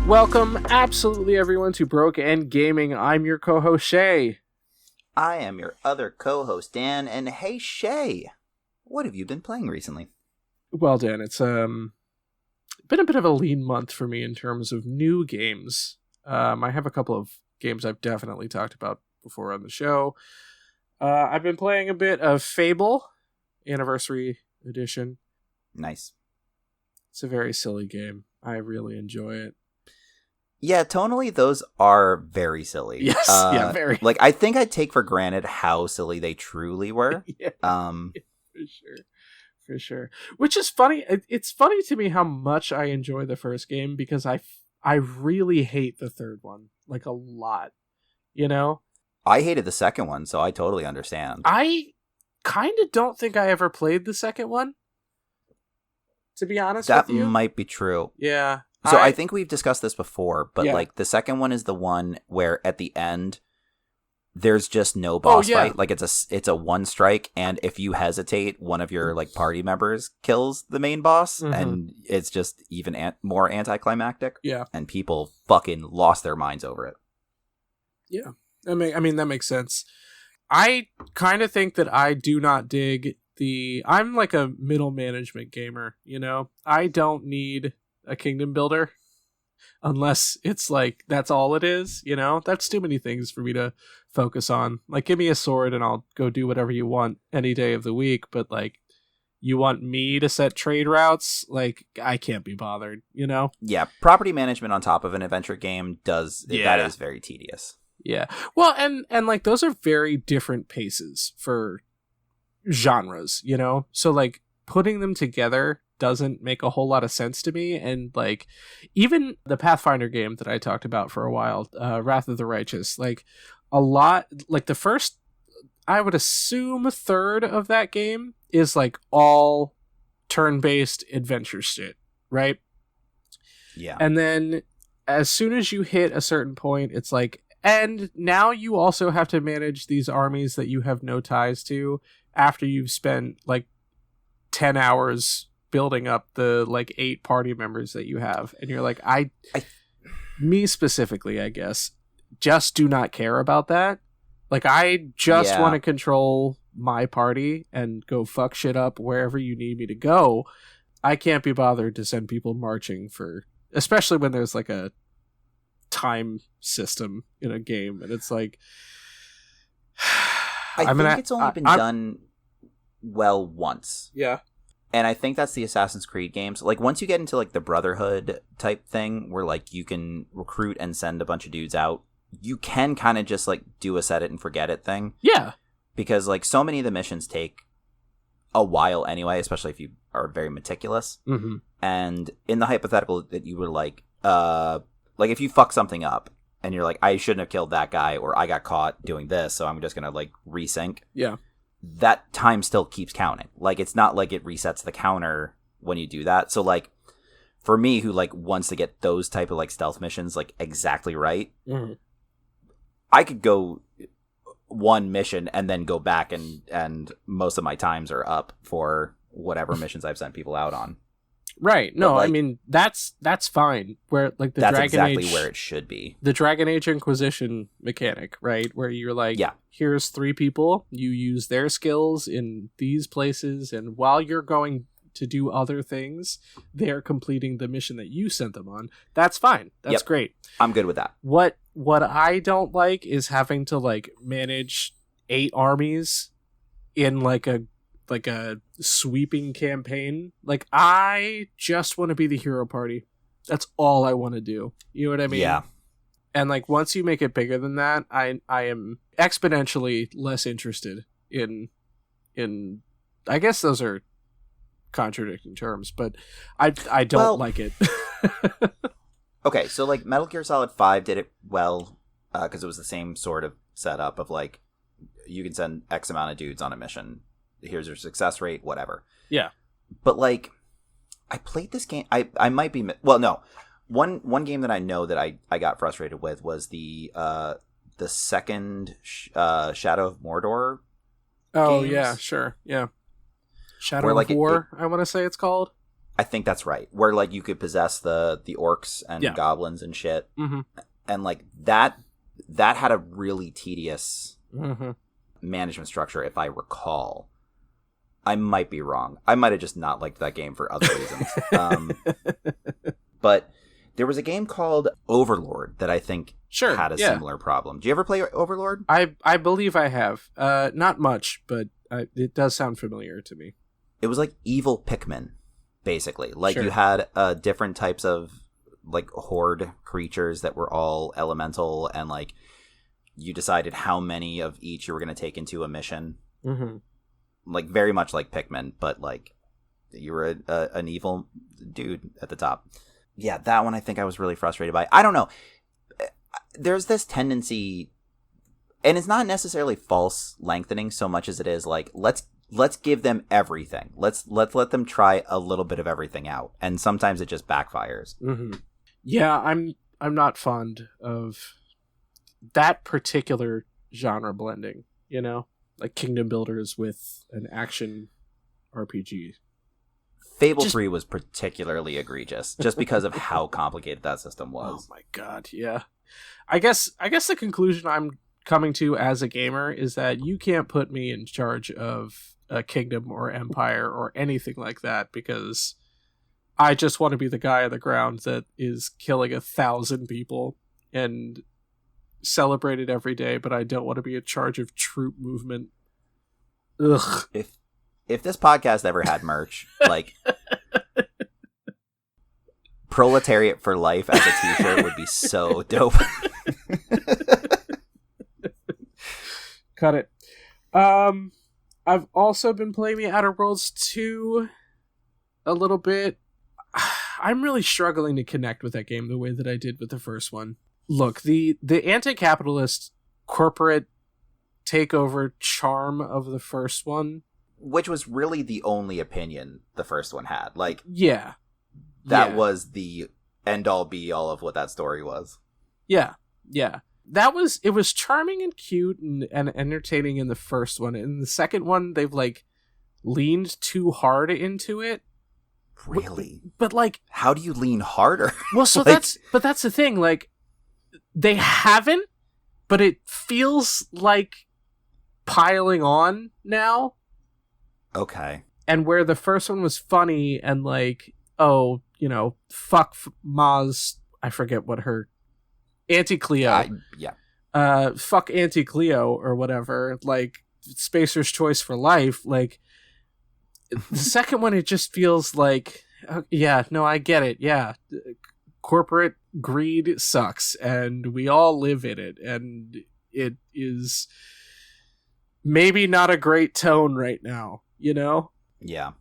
Welcome, absolutely everyone, to Broke and Gaming. I'm your co-host, Shea. I am your other co-host, Dan, and hey, Shea, what have you been playing recently? Well, Dan, it's been a bit of a lean month for me in terms of new games. I have a couple of games I've definitely talked about before on the show. I've been playing a bit of Fable Anniversary Edition. Nice. It's a very silly game. I really enjoy it. Yeah, tonally, those are very silly. Yes, yeah, very. Like, I think I take for granted how silly they truly were. Yeah, for sure. Which is funny. It's funny to me how much I enjoy the first game because I really hate the third one, like a lot. You know? I hated the second one, so I totally understand. I kind of don't think I ever played the second one, to be honest with you. That might be true. Yeah. So I think we've discussed this before, but yeah. like the second one is the one where at the end there's just no boss fight. Like it's a one strike, and if you hesitate, one of your like party members kills the main boss, and it's just even more anticlimactic. Yeah, and people fucking lost their minds over it. Yeah, I mean that makes sense. I kind of think that I do not dig I'm like a middle management gamer. You know, I don't need a kingdom builder unless it's like that's all it is, you know. That's too many things for me to focus on. Like, give me a sword and I'll go do whatever you want any day of the week, but like you want me to set trade routes, like I can't be bothered, you know. Yeah, property management on top of an adventure game that is very tedious. Yeah, well, and like those are very different paces for genres, you know. So like putting them together doesn't make a whole lot of sense to me. And like even the Pathfinder game that I talked about for a while, Wrath of the Righteous, like a lot, like the first, I would assume a third of that game is like all turn-based adventure shit, right? Yeah. And then as soon as you hit a certain point, it's like, and now you also have to manage these armies that you have no ties to after you've spent like 10 hours building up the like 8 party members that you have, and you're like, me specifically, I guess, just do not care about that. Like, I just want to control my party and go fuck shit up wherever you need me to go. I can't be bothered to send people marching especially when there's like a time system in a game, and it's like I think it's only been done well once. Yeah. And I think that's the Assassin's Creed games. Like, once you get into, like, the Brotherhood type thing, where, like, you can recruit and send a bunch of dudes out, you can kind of just, like, do a set it and forget it thing. Yeah. Because, like, so many of the missions take a while anyway, especially if you are very meticulous. Mm-hmm. And in the hypothetical that you were, like, if you fuck something up, and you're like, I shouldn't have killed that guy, or I got caught doing this, so I'm just gonna, like, resync. Yeah. That time still keeps counting. Like, it's not like it resets the counter when you do that. So, like, for me, who, like, wants to get those type of, like, stealth missions, like, exactly right, I could go one mission and then go back and most of my times are up for whatever missions I've sent people out on. Right. No, like, I mean, that's fine. Where like the that's Dragon exactly Age, where it should be. The Dragon Age Inquisition mechanic, right? Where you're like, here's 3 people, you use their skills in these places, and while you're going to do other things, they're completing the mission that you sent them on. That's fine. That's great. I'm good with that. What I don't like is having to like manage 8 armies in like a sweeping campaign. Like, I just want to be the hero party. That's all I want to do. You know what I mean? Yeah. And like, once you make it bigger than that, I am exponentially less interested in I guess those are contradicting terms, but I don't like it. Okay, so like Metal Gear Solid 5 did it well because it was the same sort of setup of like, you can send X amount of dudes on a mission. Here's your success rate, whatever. Yeah. But like, I played this game. I might be no. One game that I know that I got frustrated with was the second Shadow of Mordor. Oh games. Yeah, sure, yeah. Shadow of War, I want to say it's called. I think that's right. Where like you could possess the orcs and goblins and shit, and like that had a really tedious management structure, if I recall. I might be wrong. I might have just not liked that game for other reasons. But there was a game called Overlord that I think had a similar problem. Do you ever play Overlord? I believe I have. Not much, but it does sound familiar to me. It was like evil Pikmin, basically. Like you had different types of like horde creatures that were all elemental, and like you decided how many of each you were going to take into a mission. Like very much like Pikmin, but like you were an evil dude at the top. Yeah, that one I think I was really frustrated by. I don't know. There's this tendency, and it's not necessarily false lengthening so much as it is like let's give them everything. Let's let them try a little bit of everything out, and sometimes it just backfires. Yeah, I'm not fond of that particular genre blending. You know, like kingdom builders with an action RPG. Fable 3 was particularly egregious just because of how complicated that system was. Oh my god, yeah. I guess the conclusion I'm coming to as a gamer is that you can't put me in charge of a kingdom or empire or anything like that, because I just want to be the guy on the ground that is killing 1,000 people and celebrate it every day, but I don't want to be in charge of troop movement. Ugh. If this podcast ever had merch, like Proletariat for Life as a t-shirt would be so dope. Cut it. I've also been playing the Outer Worlds 2 a little bit. I'm really struggling to connect with that game the way that I did with the first one. Look, the anti-capitalist corporate takeover charm of the first one, which was really the only opinion the first one had. Like, that was the end-all be-all of what that story was. Yeah. It was charming and cute and entertaining in the first one. In the second one, they've, like, leaned too hard into it. Really? But, like... How do you lean harder? Well, so like... that's the thing, like, they haven't, but it feels like piling on now. Okay. And where the first one was funny and like, oh, you know, fuck Maz, I forget what her, Auntie Cleo. Fuck Auntie Cleo or whatever, like Spacer's Choice for Life. Like the second one, it just feels like, yeah, no, I get it. Yeah. Corporate greed sucks and we all live in it, and it is maybe not a great tone right now. You know? Yeah.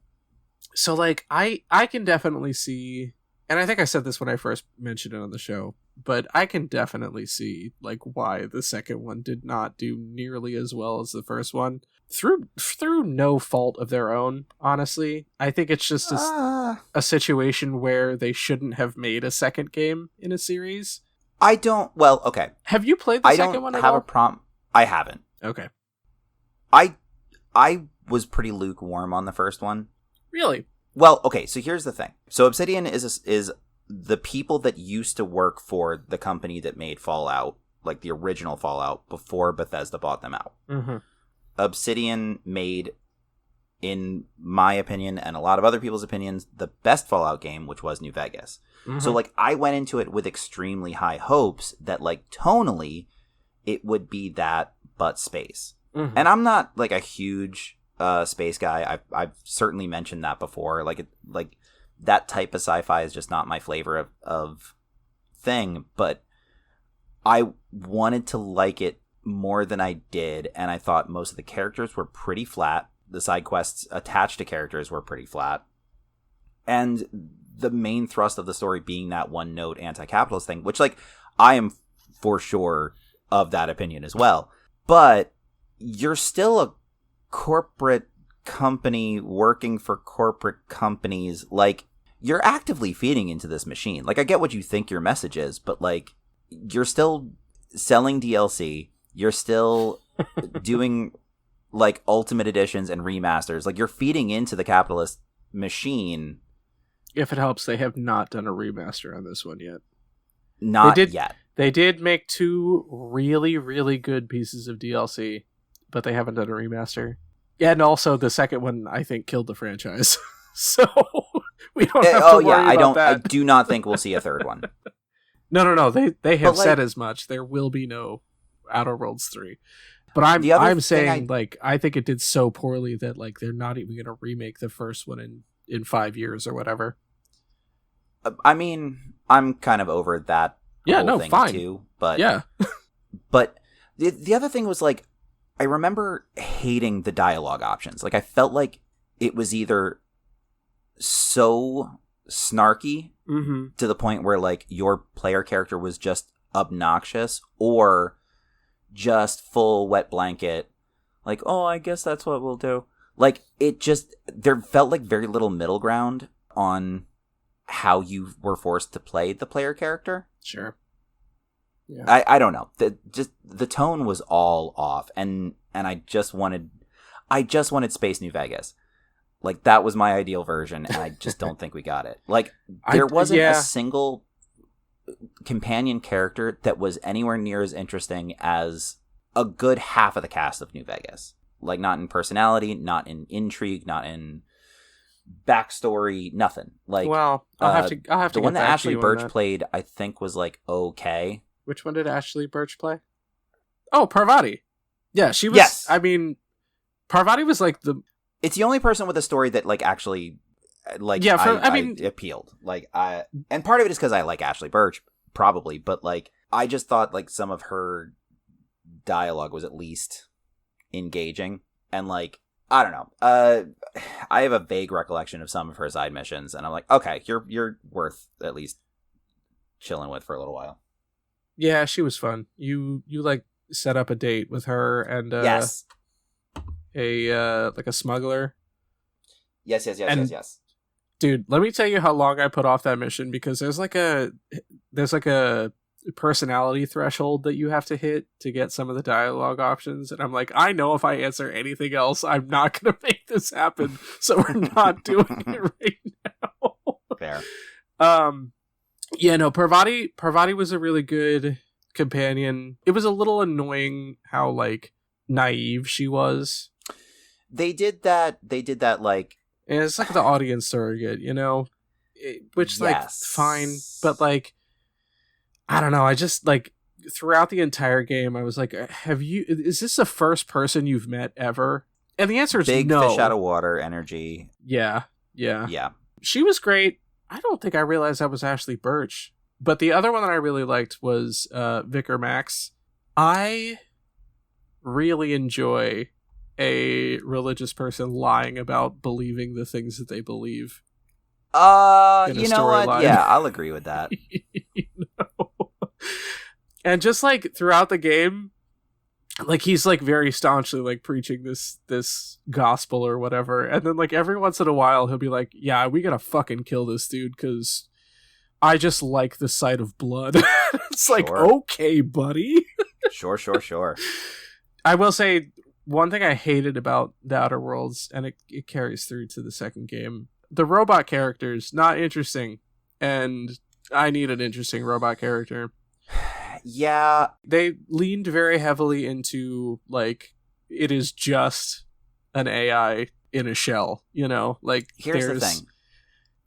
So, like, I can definitely see, and I think I said this when I first mentioned it on the show, but I can definitely see, like, why the second one did not do nearly as well as the first one. Through no fault of their own, honestly. I think it's just a situation where they shouldn't have made a second game in a series. Well, okay. Have you played the second one at all? I don't have a prompt. I haven't. Okay. I was pretty lukewarm on the first one. Really? Well, okay, so here's the thing. So Obsidian is the people that used to work for the company that made Fallout, like the original Fallout, before Bethesda bought them out. Obsidian made, in my opinion, and a lot of other people's opinions, the best Fallout game, which was New Vegas. So, like, I went into it with extremely high hopes that, like, tonally, it would be that, but space. And I'm not like a huge space guy. I've certainly mentioned that before. Like that type of sci-fi is just not my flavor of thing. But I wanted to like it more than I did, and I thought most of the characters were pretty flat. The side quests attached to characters were pretty flat, and the main thrust of the story being that one-note anti-capitalist thing, which, like, I am for sure of that opinion as well. But you're still a corporate company working for corporate companies. Like, you're actively feeding into this machine. Like, I get what you think your message is, but, like, you're still selling DLC. You're still doing, like, ultimate editions and remasters. Like, you're feeding into the capitalist machine. If it helps, they have not done a remaster on this one yet. Not yet. They did make 2 really, really good pieces of DLC, but they haven't done a remaster. Yeah, and also the second one, I think, killed the franchise. So we don't have to worry about that. I do not think we'll see a third one. No. They have said as much. There will be no Outer Worlds 3. But I'm saying, I think it did so poorly that, like, they're not even going to remake the first one in 5 years or whatever. I mean, I'm kind of over that whole thing fine. too. But yeah. But the other thing was, like, I remember hating the dialogue options. Like, I felt like it was either so snarky to the point where, like, your player character was just obnoxious, or just full wet blanket, like, oh, I guess that's what we'll do. Like, it just, there felt like very little middle ground on how you were forced to play the player character. Sure. Yeah. I don't know. The tone was all off, and I just wanted Space New Vegas. Like, that was my ideal version, and I just don't think we got it. Like, there wasn't a single companion character that was anywhere near as interesting as a good half of the cast of New Vegas. Like, not in personality, not in intrigue, not in backstory, nothing. Like, well, I'll have to. The one that Ashley Birch played, I think, was like okay. Which one did Ashley Birch play? Oh, Parvati. Yeah, she was. Yes. I mean, Parvati was like the. It's the only person with a story that, like, actually, like, I mean, appealed. Like, and part of it is because I like Ashley Birch, probably, but, like, I just thought, like, some of her dialogue was at least engaging, and, like, I don't know. I have a vague recollection of some of her side missions, and I'm like, okay, you're worth at least chilling with for a little while. Yeah, she was fun. You like set up a date with her and yes. Like a smuggler. Yes. Dude, let me tell you how long I put off that mission, because there's like a personality threshold that you have to hit to get some of the dialogue options, and I'm like, I know if I answer anything else, I'm not gonna make this happen, so we're not doing it right now. Fair. Yeah, no, Parvati was a really good companion. It was a little annoying how, like, naive she was. They did that like, and it's like the audience surrogate, you know, which, like, fine, but, like, I don't know. I just, like, throughout the entire game, I was like, is this the first person you've met ever? And the answer is big no. Fish out of water energy. Yeah. She was great. I don't think I realized that was Ashley Birch, but the other one that I really liked was Vicar Max. I really enjoy a religious person lying about believing the things that they believe. You know what? Line. Yeah, I'll agree with that. You know? And just, like, throughout the game, like, he's, like, very staunchly, like, preaching this gospel or whatever, and then, like, every once in a while he'll be like, yeah, we gotta fucking kill this dude because I just like the sight of blood. It's like, okay, buddy. Sure. I will say one thing I hated about the Outer Worlds, and it carries through to the second game, the robot characters, not interesting, and I need an interesting robot character. Yeah. They leaned very heavily into, like, it is just an AI in a shell, you know? Like, here's the thing.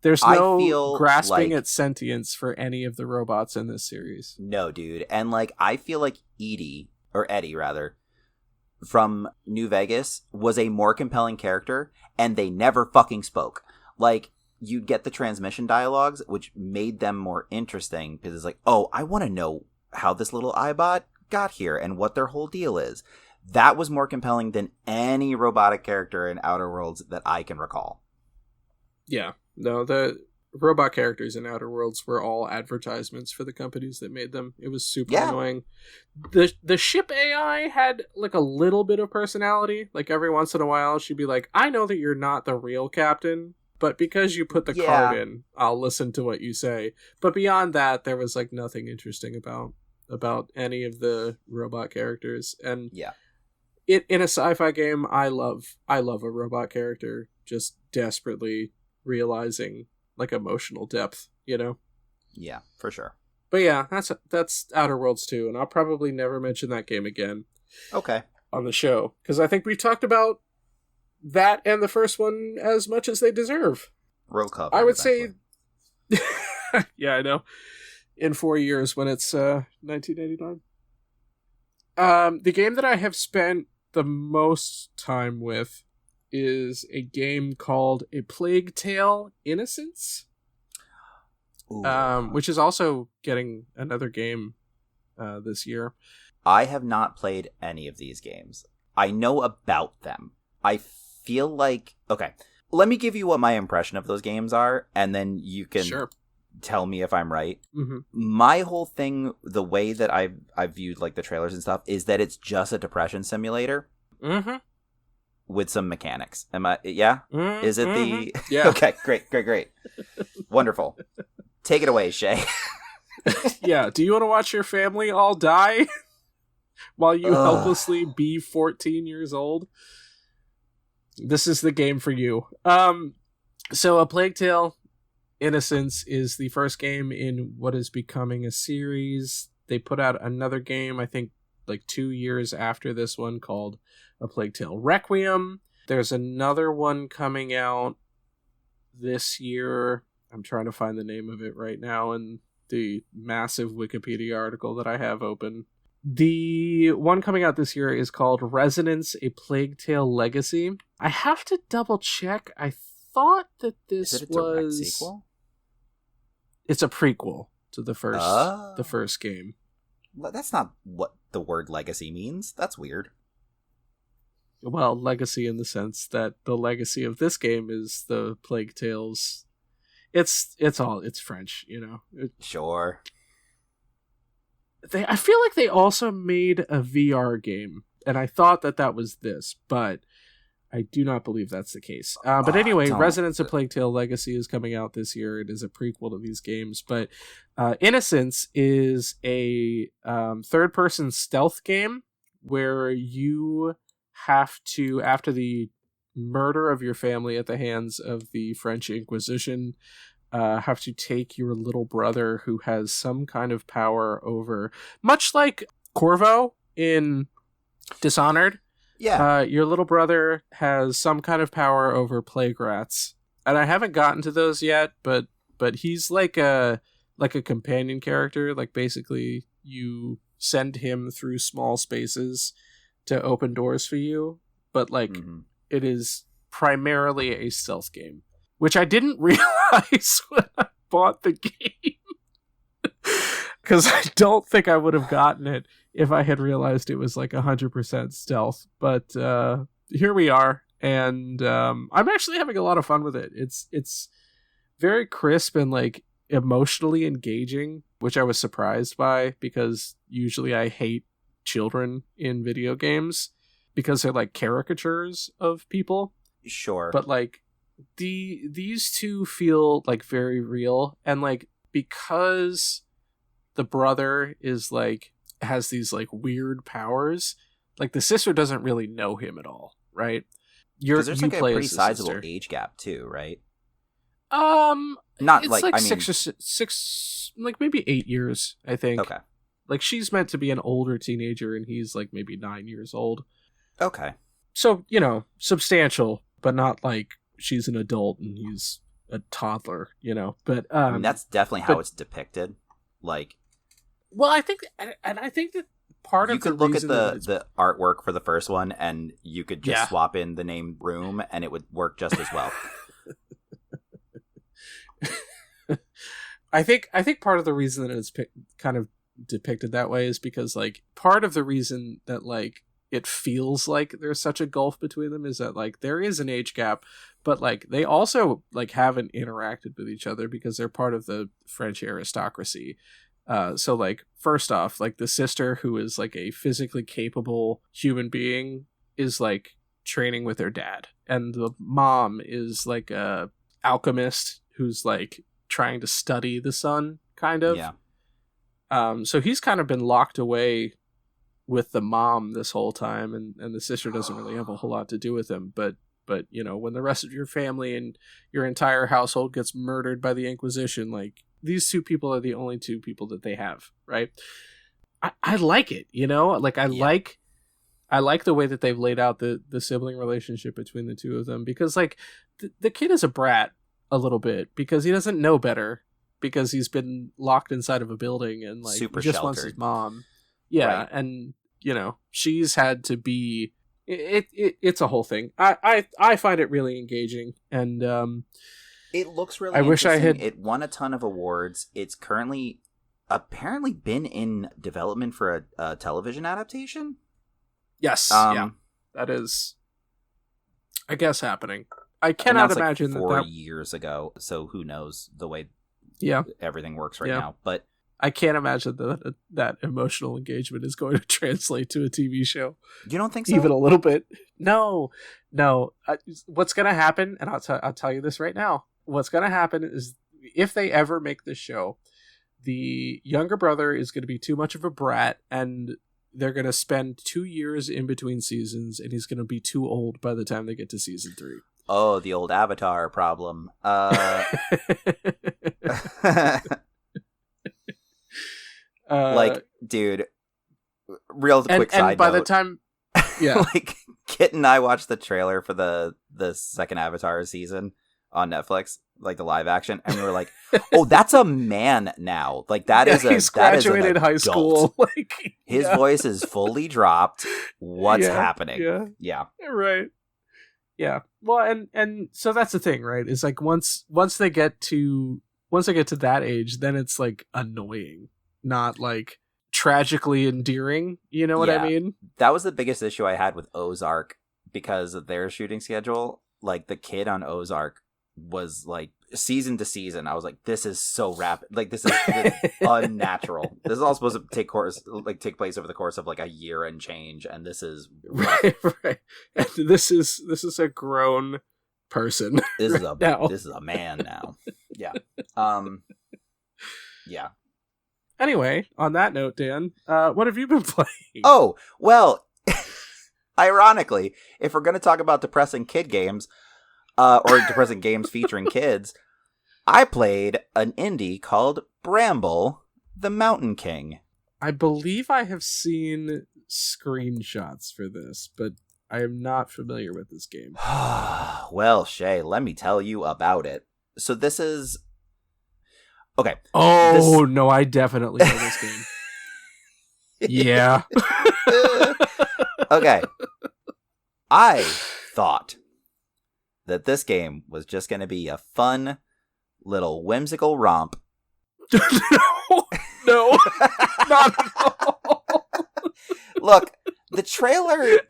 There's no grasping at sentience for any of the robots in this series. No, dude. And, like, I feel like Eddie, rather, from New Vegas was a more compelling character, and they never fucking spoke. Like, you'd get the transmission dialogues, which made them more interesting, because it's like, oh, I want to know how this little iBot got here and what their whole deal is. That was more compelling than any robotic character in Outer Worlds that I can recall. Yeah. No, the robot characters in Outer Worlds were all advertisements for the companies that made them. It was super annoying. The ship AI had, like, a little bit of personality. Like, every once in a while, she'd be like, I know that you're not the real captain, but because you put the card in, I'll listen to what you say. But beyond that, there was, like, nothing interesting about any of the robot characters. And in a sci-fi game, I love a robot character just desperately realizing, like emotional depth, you know? Yeah, for sure. But yeah, that's Outer Worlds 2, and I'll probably never mention that game again. Okay. On the show, because I think we've talked about that and the first one as much as they deserve. Roll cover. I would say, yeah, I know. In 4 years, when it's 1989. The game that I have spent the most time with is a game called A Plague Tale: Innocence. Which is also getting another game this year. I have not played any of these games. I know about them. I feel like... Okay, let me give you what my impression of those games are, and then you can tell me if I'm right. Mm-hmm. My whole thing, the way that I've viewed like the trailers and stuff, is that it's just a depression simulator with some mechanics. Am I... Yeah? Mm-hmm. Is it the... Yeah. Okay, great. Wonderful. Take it away, Shea. Yeah, do you want to watch your family all die while you helplessly be 14 years old? This is the game for you. So A Plague Tale: Innocence is the first game in what is becoming a series. They put out another game, I think, like 2 years after this one, called A Plague Tale: Requiem. There's another one coming out this year. I'm trying to find the name of it right now in the massive Wikipedia article that I have open. The one coming out this year is called Resonance: A Plague Tale Legacy. I have to double check. I thought that this is it a was direct sequel? It's a prequel to the first game. That's not what the word legacy means. That's weird. Well, legacy in the sense that the legacy of this game is the Plague Tales. It's French, you know. Sure. I feel like they also made a VR game, and I thought that was this, but I do not believe that's the case. But anyway, Resonance: A Plague Tale Legacy is coming out this year. It is a prequel to these games, but Innocence is a third-person stealth game where you have to, after the murder of your family at the hands of the French Inquisition, have to take your little brother who has some kind of power over, much like Corvo in Dishonored. Yeah. Your little brother has some kind of power over plague rats, and I haven't gotten to those yet, but he's like a companion character. Like, basically you send him through small spaces to open doors for you, but like it is primarily a stealth game, which I didn't realize when I bought the game, because I don't think I would have gotten it if I had realized it was like 100% stealth. But here we are, and I'm actually having a lot of fun with it. It's very crisp and like emotionally engaging, which I was surprised by, because usually I hate children in video games because they're like caricatures of people. Sure. But like these two feel like very real, and like because the brother is like has these like weird powers, like the sister doesn't really know him at all, right? Because there's like a pretty sizable age gap too, right? Not it's like 6 like maybe 8 years, I think. Okay. Like, she's meant to be an older teenager, and he's like maybe 9 years old. Okay. So, you know, substantial, but not like she's an adult and he's a toddler, you know. But I mean, that's definitely how it's depicted. Like, well, I think that part of you could look at the artwork for the first one, and you could just swap in the name room, and it would work just as well. I think part of the reason that it's kind of depicted that way is because like part of the reason that like it feels like there's such a gulf between them is that like there is an age gap, but like they also like haven't interacted with each other because they're part of the French aristocracy. So like first off, like the sister, who is like a physically capable human being, is like training with her dad, and the mom is like a alchemist who's like trying to study the sun, kind of. Yeah. So he's kind of been locked away with the mom this whole time, and the sister doesn't really have a whole lot to do with him, but but when the rest of your family and your entire household gets murdered by the Inquisition, like these two people are the only two people that they have, right? I like it, like I like the way that they've laid out the sibling relationship between the two of them, because like the kid is a brat a little bit because he doesn't know better, because he's been locked inside of a building and like super just sheltered. Wants his mom. Yeah, right. And she's had to be it's a whole thing. I find it really engaging, and it looks really I wish I had. It won a ton of awards. It's currently apparently been in development for a television adaptation. Yes, yeah, that is, I guess, happening. I cannot imagine like 4 years ago, so who knows the way everything works right now. But I can't imagine that emotional engagement is going to translate to a TV show. You don't think so? Even a little bit? No. What's going to happen, and I'll tell you this right now, what's going to happen is if they ever make this show, the younger brother is going to be too much of a brat, and they're going to spend 2 years in between seasons, and he's going to be too old by the time they get to season 3. Oh, the old Avatar problem. Like, dude, real quick side note. And by the time, like, Kit and I watched the trailer for the second Avatar season on Netflix, like the live action, and we were like, "Oh, that's a man now. Like he's graduated high school. Like his voice is fully dropped. What's happening? Yeah, right. Yeah. Well, and so that's the thing, right? Is like once they get to that age, then it's like annoying, not like tragically endearing. You know what I mean? That was the biggest issue I had with Ozark because of their shooting schedule. Like the kid on Ozark was like season to season. I was like, this is so rapid. Like this is unnatural. This is all supposed to take place over the course of like a year and change, and this is right. And this is a grown person. This is a man now. Yeah. Yeah. Anyway, on that note, Dan, what have you been playing? Oh, well, ironically, if we're going to talk about depressing kid games, or depressing games featuring kids, I played an indie called Bramble, the Mountain King. I believe I have seen screenshots for this, but I am not familiar with this game. Well, Shea, let me tell you about it. So this is... Okay. Oh, no, I definitely know this game. Yeah. Okay. I thought that this game was just going to be a fun little whimsical romp. No, not at all. Look, the trailer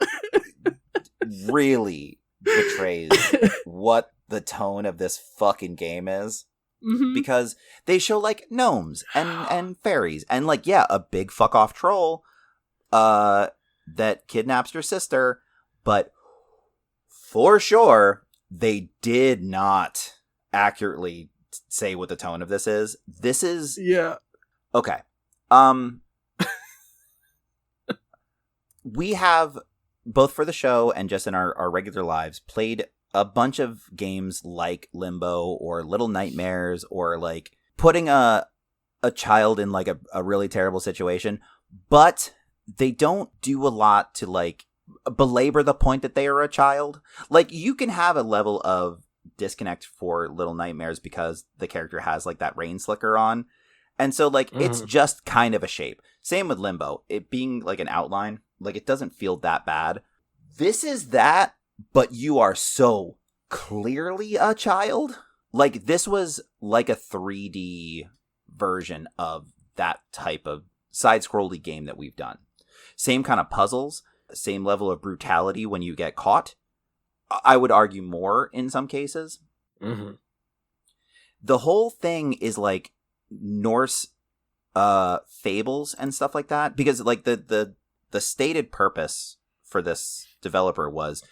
really betrays what the tone of this fucking game is. Mm-hmm. Because they show like gnomes and fairies and like, a big fuck off troll that kidnaps your sister, but for sure they did not accurately say what the tone of this is. This is okay. We have both for the show and just in our regular lives played a bunch of games like Limbo or Little Nightmares or like putting a child in like a really terrible situation, but they don't do a lot to like belabor the point that they are a child. Like you can have a level of disconnect for Little Nightmares because the character has like that rain slicker on. And so like it's just kind of a shape. Same with Limbo. It being like an outline, like it doesn't feel that bad. This is that, but you are so clearly a child. Like this was like a 3D version of that type of side-scrolly game that we've done. Same kind of puzzles, same level of brutality when you get caught. I would argue more in some cases. Mm-hmm. The whole thing is like Norse fables and stuff like that, because like the stated purpose for this developer was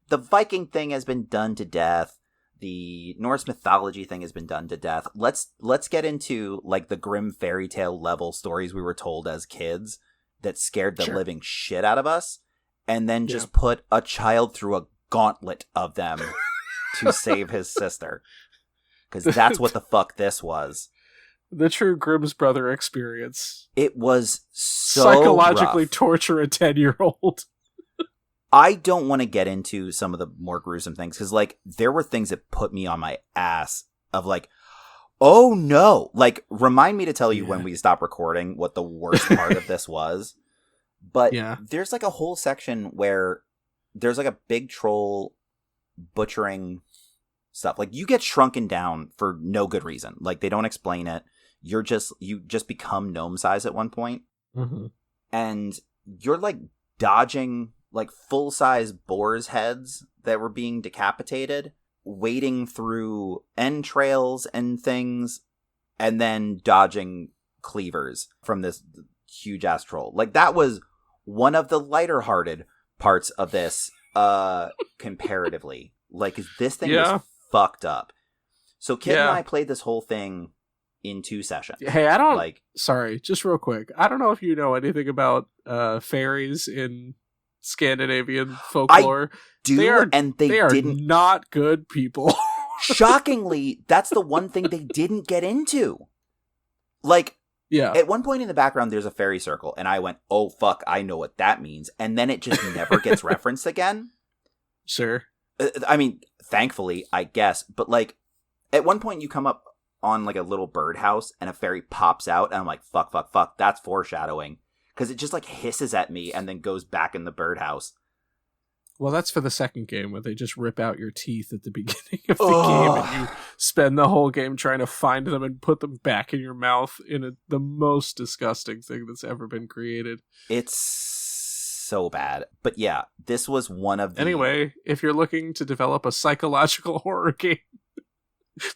the Viking thing has been done to death. The Norse mythology thing has been done to death. Let's get into like the grim fairy tale level stories we were told as kids that scared the living shit out of us, and then just put a child through a gauntlet of them to save his sister. Because that's what the fuck this was. The true Grimm's Brother experience. It was so psychologically rough. Torture a 10-year-old. I don't want to get into some of the more gruesome things, because, like, there were things that put me on my ass of, like, oh no. Like, remind me to tell you when we stop recording what the worst part of this was. But there's, like, a whole section where there's, like, a big troll butchering stuff. Like, you get shrunken down for no good reason. Like, they don't explain it. You just become gnome size at one point. Mm-hmm. And you're, like, dodging, like, full-size boars' heads that were being decapitated, wading through entrails and things, and then dodging cleavers from this huge-ass troll. Like, that was one of the lighter-hearted parts of this, comparatively. Like, this thing was fucked up. So Kit and I played this whole thing in 2 sessions. Hey, I don't... Sorry, just real quick. I don't know if you know anything about fairies in Scandinavian folklore. I do, they are not good people. Shockingly, that's the one thing they didn't get into. Like, at one point in the background, there's a fairy circle, and I went, oh, fuck, I know what that means. And then it just never gets referenced again. Sure. I mean, thankfully, I guess. But, like, at one point you come up on, like, a little birdhouse, and a fairy pops out, and I'm like, fuck, that's foreshadowing. Because it just, like, hisses at me and then goes back in the birdhouse. Well, that's for the second game, where they just rip out your teeth at the beginning of the game, and you spend the whole game trying to find them and put them back in your mouth in the most disgusting thing that's ever been created. It's so bad. But yeah, this was one of the... Anyway, if you're looking to develop a psychological horror game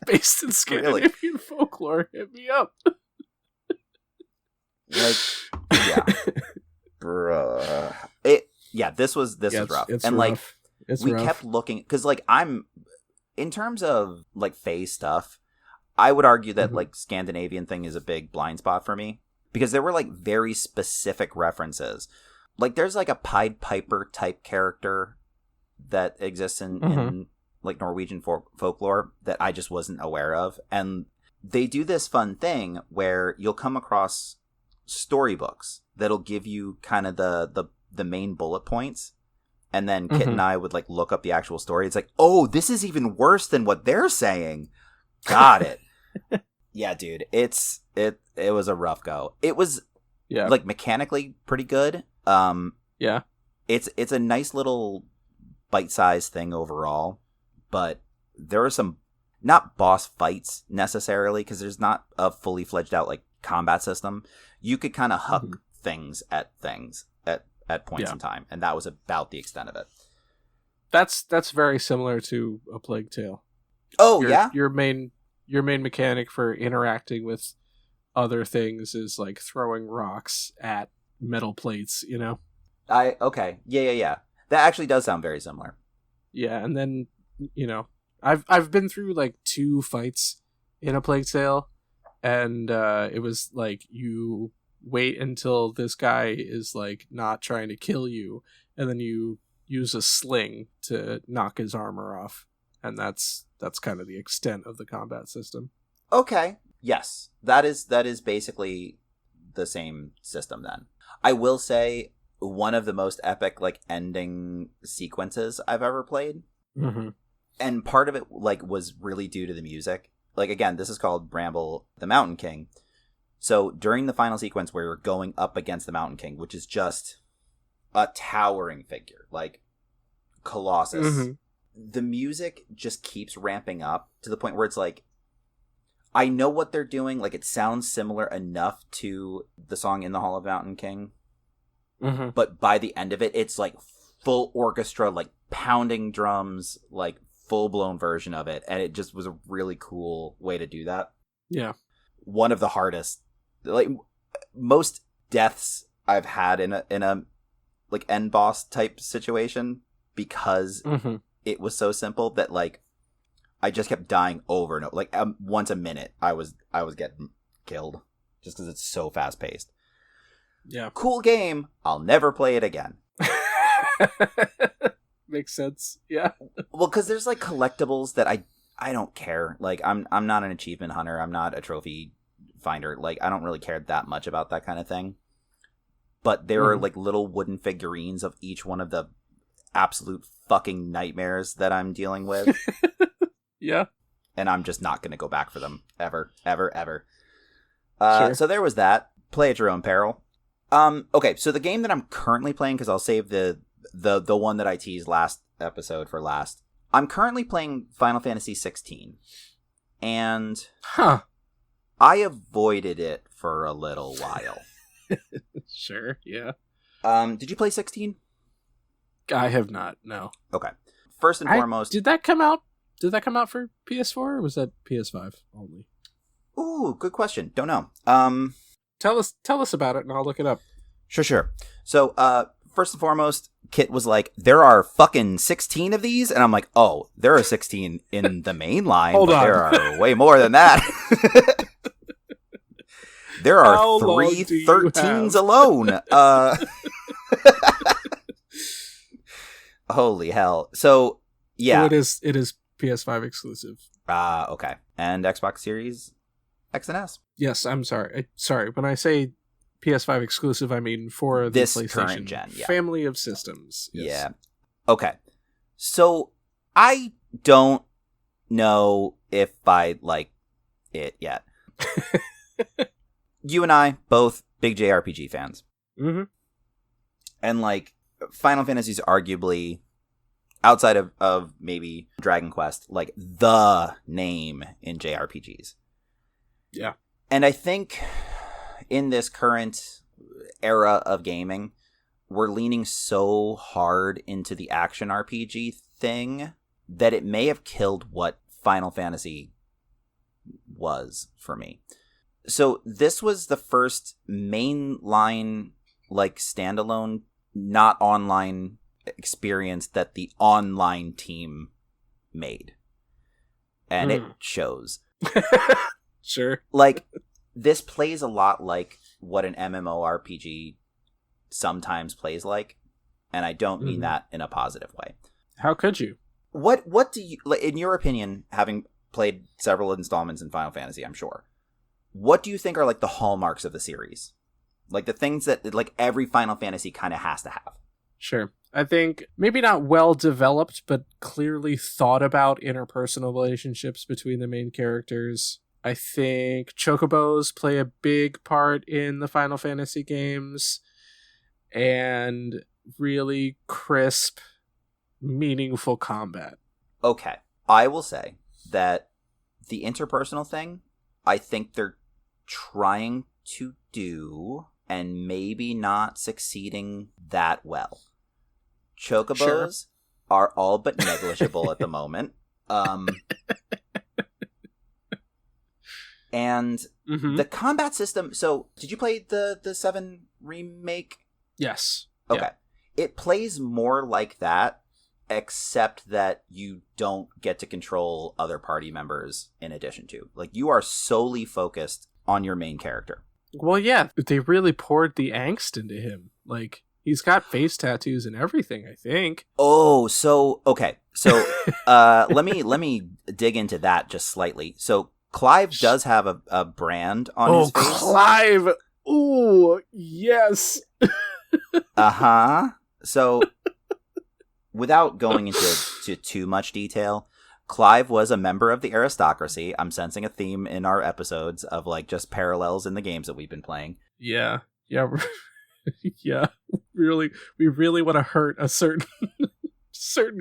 based in Scandinavian folklore, hit me up. Like, yeah. Bruh. This was rough. And, like, we kept looking, because, like, in terms of, like, Fae stuff, I would argue that, like, Scandinavian thing is a big blind spot for me, because there were, like, very specific references. Like, there's, like, a Pied Piper type character that exists in like, Norwegian folklore that I just wasn't aware of. And they do this fun thing where you'll come across storybooks that'll give you kind of the main bullet points, and then Kit and I would, like, look up the actual story. It's like, oh, this is even worse than what they're saying. Got it. Yeah, dude, it was a rough go. It was like, mechanically pretty good. It's a nice little bite-sized thing overall, but there are some not boss fights necessarily, because there's not a fully fledged out, like, combat system. You could kind of huck things at points in time, and that was about the extent of it. That's very similar to A Plague Tale. Oh, your main mechanic for interacting with other things is, like, throwing rocks at metal plates, you know? Okay. Yeah. That actually does sound very similar. Yeah, and then, you know, I've been through, like, 2 fights in A Plague Tale, and it was like, you wait until this guy is, like, not trying to kill you, and then you use a sling to knock his armor off, and that's kind of the extent of the combat system. Okay. Yes. That is basically the same system then. I will say, one of the most epic, like, ending sequences I've ever played. And part of it, like, was really due to the music. Like, again, this is called Bramble the Mountain King. So during the final sequence where you're going up against the Mountain King, which is just a towering figure, like Colossus, the music just keeps ramping up to the point where it's like, I know what they're doing. Like, it sounds similar enough to the song In the Hall of Mountain King. But by the end of it, it's like full orchestra, like pounding drums, like full-blown version of it. And it just was a really cool way to do that. Yeah. One of the hardest, like, most deaths I've had in a like end boss type situation, because it was so simple that, like, I just kept dying over and over. Like, once a minute I was getting killed just because it's so fast paced. Yeah. Cool game. I'll never play it again. Makes sense. Yeah. Well, because there's like collectibles that I don't care. Like I'm not an achievement hunter. I'm not a trophy finder. Like I don't really care that much about that kind of thing. But there are like little wooden figurines of each one of the absolute fucking nightmares that I'm dealing with. Yeah. And I'm just not going to go back for them ever, ever, ever. Sure. So there was that. Play at your own peril. Okay, so the game that I'm currently playing, because I'll save the one that I teased last episode for last. I'm currently playing Final Fantasy XVI, and I avoided it for a little while. Sure, yeah. Did you play 16? I have not. No. Okay. First and foremost, did that come out? Did that come out for PS4 or was that PS5 only? Ooh, good question. Don't know. Tell us about it and I'll look it up. Sure. So, first and foremost, Kit was like, there are fucking 16 of these? And I'm like, oh, there are 16 in the main line. Hold on. There are way more than that. There are 3 13s alone. Holy hell. So, yeah. Oh, it is PS5 exclusive. Okay. And Xbox Series X and S. Yes, I'm sorry. When I say PS5 exclusive, I mean for this the PlayStation current gen, family of systems. Yes. Yeah. Okay. So I don't know if I like it yet. You and I, both big JRPG fans. Mm-hmm. And like Final Fantasy is arguably, outside of maybe Dragon Quest, like the name in JRPGs. Yeah. And I think in this current era of gaming, we're leaning so hard into the action RPG thing that it may have killed what Final Fantasy was for me. So this was the first mainline, like standalone, not online experience that the online team made. And it shows. Sure. Like, this plays a lot like what an MMORPG sometimes plays like, and I don't mean that in a positive way. How could you? What do you, like, in your opinion, having played several installments in Final Fantasy, I'm sure, what do you think are like the hallmarks of the series? Like the things that like every Final Fantasy kind of has to have? Sure. I think maybe not well developed, but clearly thought about interpersonal relationships between the main characters. I think chocobos play a big part in the Final Fantasy games, and really crisp, meaningful combat. Okay. I will say that the interpersonal thing, I think they're trying to do and maybe not succeeding that well. Chocobos are all but negligible at the moment. And the combat system, so did you play the 7 remake? Yes. Okay. Yeah. It plays more like that, except that you don't get to control other party members in addition to. Like, you are solely focused on your main character. Well, yeah, they really poured the angst into him. Like, he's got face tattoos and everything, I think. Oh, so, okay. So, let me dig into that just slightly. So, Clive does have a brand on his face. Oh, Clive! Ooh, yes! Uh-huh. So, without going into too much detail, Clive was a member of the aristocracy. I'm sensing a theme in our episodes of like just parallels in the games that we've been playing. Yeah. Yeah. Yeah. Really, we really want to hurt a certain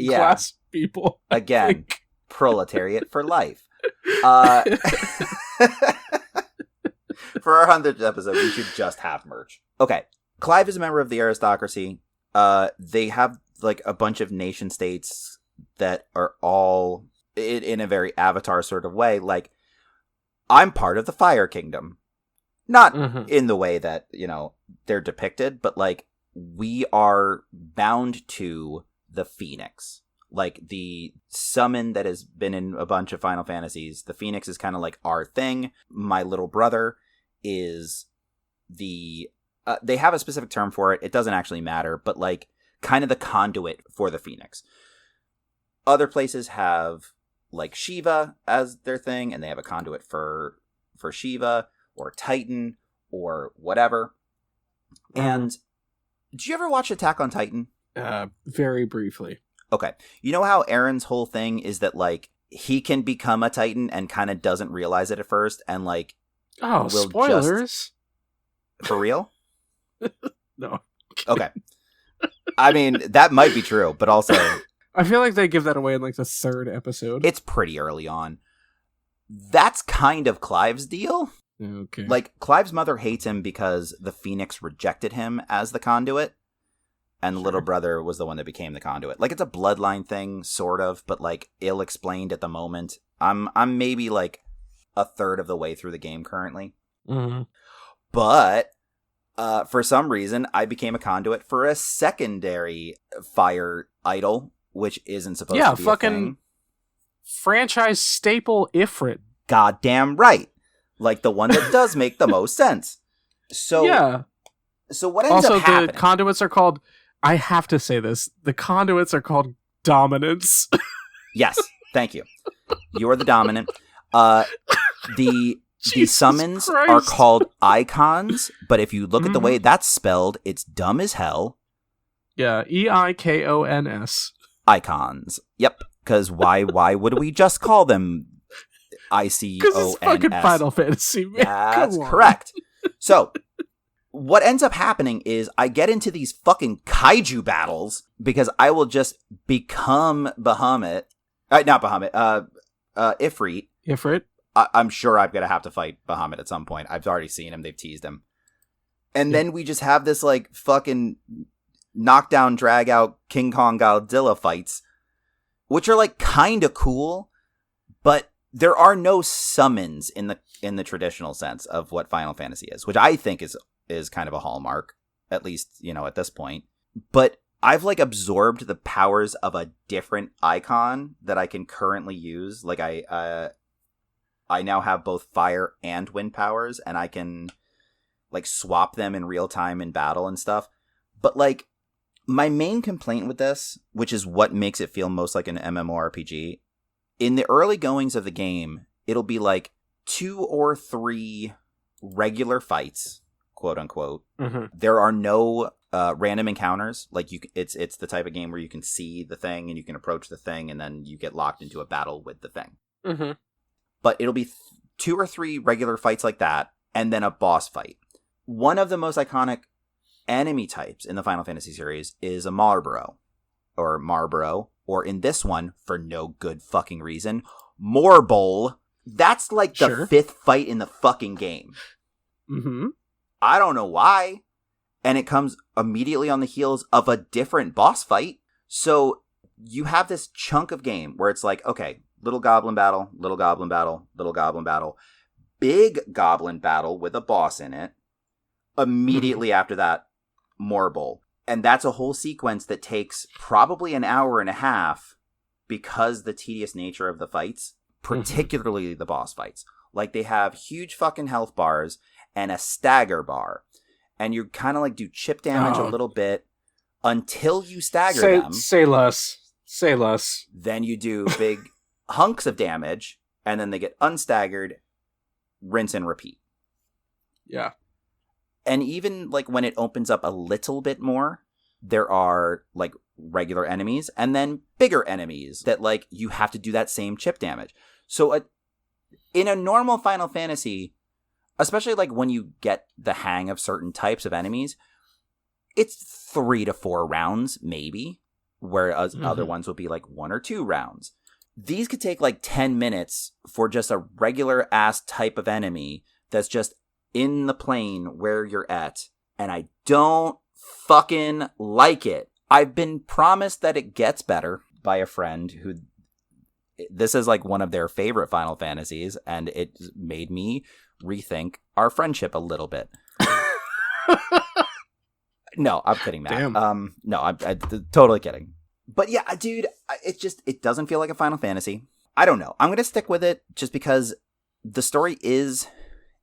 class of people. Again, proletariat for life. For our 100th episode, we should just have merch. Okay. Clive is a member of the aristocracy. They have like a bunch of nation states that are all in a very Avatar sort of way. Like, I'm part of the Fire Kingdom. Not in the way that, you know, they're depicted, but like, we are bound to the Phoenix. Like, the summon that has been in a bunch of Final Fantasies, the Phoenix is kind of like our thing. My little brother is the... they have a specific term for it. It doesn't actually matter, but like, kind of the conduit for the Phoenix. Other places have like Shiva as their thing, and they have a conduit for Shiva or Titan or whatever. And did you ever watch Attack on Titan? Very briefly. Okay. You know how Aaron's whole thing is that like he can become a Titan and kind of doesn't realize it at first, and like spoilers. For real? No. Okay. I mean, that might be true, but also I feel like they give that away in like the 3rd episode. It's pretty early on. That's kind of Clive's deal. Okay. Like, Clive's mother hates him because the Phoenix rejected him as the conduit, and the little brother was the one that became the conduit. Like, it's a bloodline thing, sort of, but like ill-explained at the moment. I'm maybe like a third of the way through the game currently. Mm-hmm. But for some reason, I became a conduit for a secondary fire idol, which isn't supposed to be fucking a thing. Franchise staple Ifrit. Goddamn right. Like the one that does make the most sense. So yeah. So what ends up happening? Also, the conduits are called, I have to say this, the conduits are called dominants. Yes, thank you. You're the dominant. The summons Christ. are called icons, but if you look at the way that's spelled, it's dumb as hell. Yeah, EIKONS. Icons. Yep, because why would we just call them ICONS? Because it's fucking Final Fantasy, man. That's correct. So, what ends up happening is I get into these fucking kaiju battles because I will just become Bahamut. Not Bahamut. Ifrit. Ifrit. I'm sure I'm going to have to fight Bahamut at some point. I've already seen him. They've teased him. And then we just have this like fucking knockdown, drag out King Kong Godzilla fights, which are like kind of cool, but there are no summons in the traditional sense of what Final Fantasy is, which I think is kind of a hallmark, at least, at this point. But I've like absorbed the powers of a different icon that I can currently use. Like I now have both fire and wind powers, and I can like swap them in real time in battle and stuff. But like my main complaint with this, which is what makes it feel most like an MMORPG, in the early goings of the game, it'll be like 2 or 3 regular fights, quote unquote. Mm-hmm. There are no random encounters. Like it's the type of game where you can see the thing and you can approach the thing, and then you get locked into a battle with the thing. Mm-hmm. But it'll be 2 or 3 regular fights like that, and then a boss fight. One of the most iconic enemy types in the Final Fantasy series is a Marlboro, or in this one, for no good fucking reason, Morbol. That's like the 5th fight in the fucking game. Mm-hmm. I don't know why. And it comes immediately on the heels of a different boss fight. So you have this chunk of game where it's like, okay, little goblin battle, little goblin battle, little goblin battle, big goblin battle with a boss in it. Immediately after that, Morbol. And that's a whole sequence that takes probably an hour and a half because the tedious nature of the fights, particularly the boss fights. Like they have huge fucking health bars and a stagger bar. And you kind of like do chip damage a little bit until you stagger them. Say less. Say less. Then you do big hunks of damage, and then they get unstaggered, rinse and repeat. Yeah. And even like when it opens up a little bit more, there are like regular enemies and then bigger enemies that like you have to do that same chip damage. So in a normal Final Fantasy, especially like when you get the hang of certain types of enemies, it's 3 to 4 rounds maybe, whereas other ones would be like 1 or 2 rounds. These could take like 10 minutes for just a regular ass type of enemy that's just in the plane where you're at, and I don't fucking like it. I've been promised that it gets better by a friend who this is like one of their favorite Final Fantasies, and it made me rethink our friendship a little bit. No, I'm kidding, Matt. Damn. No, I'm totally kidding. But yeah, dude, it doesn't feel like a Final Fantasy. I don't know. I'm going to stick with it just because the story is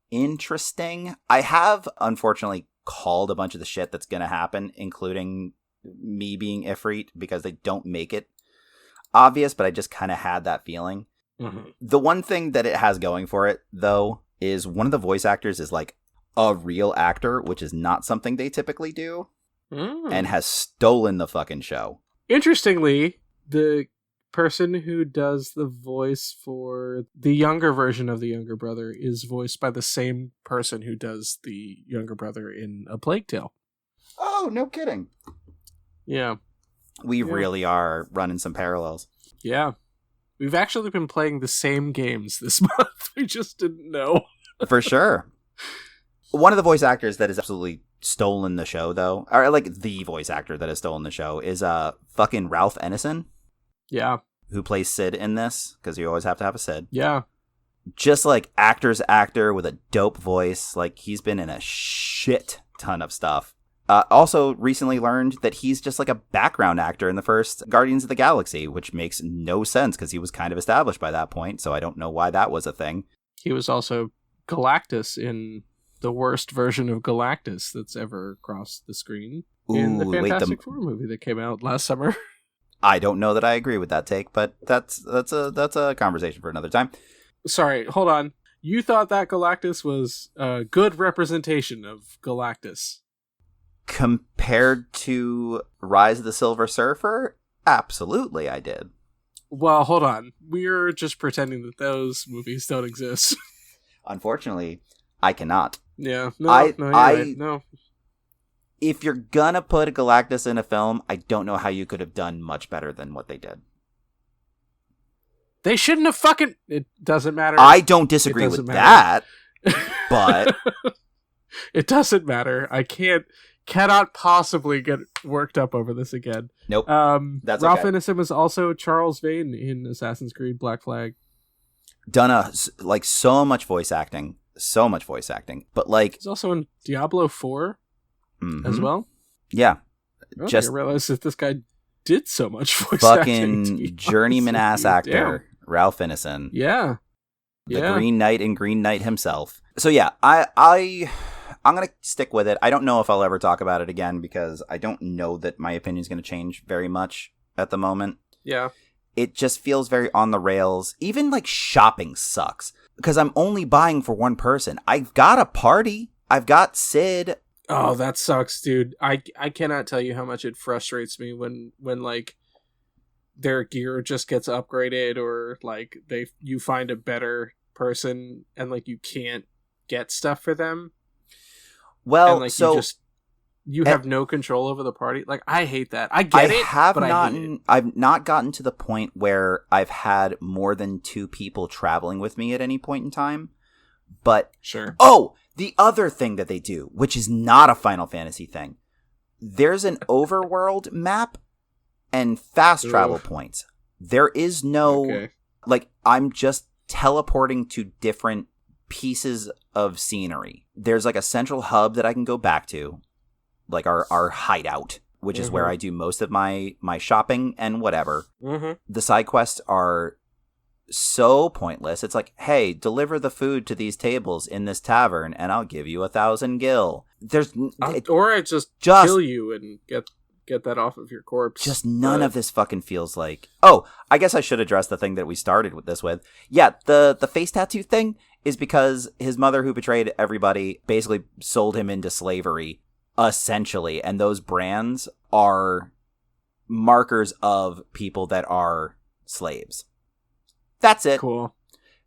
interesting. I have, unfortunately, called a bunch of the shit that's going to happen, including me being Ifrit because they don't make it obvious, but I just kind of had that feeling. Mm-hmm. The one thing that it has going for it, though, is one of the voice actors is like a real actor, which is not something they typically do, and has stolen the fucking show. Interestingly, the person who does the voice for the younger version of the younger brother is voiced by the same person who does the younger brother in A Plague Tale. Oh, no kidding. Yeah. We really are running some parallels. Yeah. We've actually been playing the same games this month. We just didn't know. For sure. One of the voice actors that has absolutely stolen the show, though, or like the voice actor that has stolen the show, is fucking Ralph Ineson. Yeah. Who plays Sid in this, because you always have to have a Sid. Yeah. Just like actor's actor with a dope voice. Like, he's been in a shit ton of stuff. Also recently learned that he's just like a background actor in the first Guardians of the Galaxy, which makes no sense because he was kind of established by that point, so I don't know why that was a thing. He was also Galactus in the worst version of Galactus that's ever crossed the screen in the Fantastic Four movie that came out last summer. I don't know that I agree with that take, but that's a conversation for another time. Sorry, hold on. You thought that Galactus was a good representation of Galactus? Compared to Rise of the Silver Surfer? Absolutely, I did. Well, hold on. We're just pretending that those movies don't exist. Unfortunately, I cannot. Yeah, no. If you're gonna put Galactus in a film, I don't know how you could have done much better than what they did. They shouldn't have fucking... It doesn't matter. I don't disagree with that, but... It doesn't matter. I cannot possibly get worked up over this again. Nope. That's Ralph okay. Ineson was also Charles Vane in Assassin's Creed Black Flag. Done so much voice acting, but like... He's also in Diablo 4 as well. Yeah. I realized that this guy did so much voice acting. Fucking journeyman ass actor, Damn. Ralph Ineson. Yeah. The Green Knight and Green Knight himself. So yeah, I'm going to stick with it. I don't know if I'll ever talk about it again because I don't know that my opinion is going to change very much at the moment. Yeah. It just feels very on the rails. Even like shopping sucks because I'm only buying for one person. I've got a party. I've got Sid. Oh, that sucks, dude. I cannot tell you how much it frustrates me when like their gear just gets upgraded or like you find a better person and like you can't get stuff for them. Well, and, like, so you have no control over the party. Like, I hate that. I get it. I've not gotten to the point where I've had more than 2 people traveling with me at any point in time. But sure. Oh, the other thing that they do, which is not a Final Fantasy thing, there's an overworld map and fast travel points. There is no like I'm just teleporting to different pieces of scenery. There's like a central hub that I can go back to, like our hideout, which is where I do most of my shopping and whatever. The side quests are so pointless. It's like, hey, deliver the food to these tables in this tavern and I'll give you 1,000 gil. Or I just kill you and get that off of your corpse. Just none of this fucking feels like... Oh, I guess I should address the thing that we started with this with. Yeah, the face tattoo thing is because his mother, who betrayed everybody, basically sold him into slavery, essentially. And those brands are markers of people that are slaves. That's it. Cool.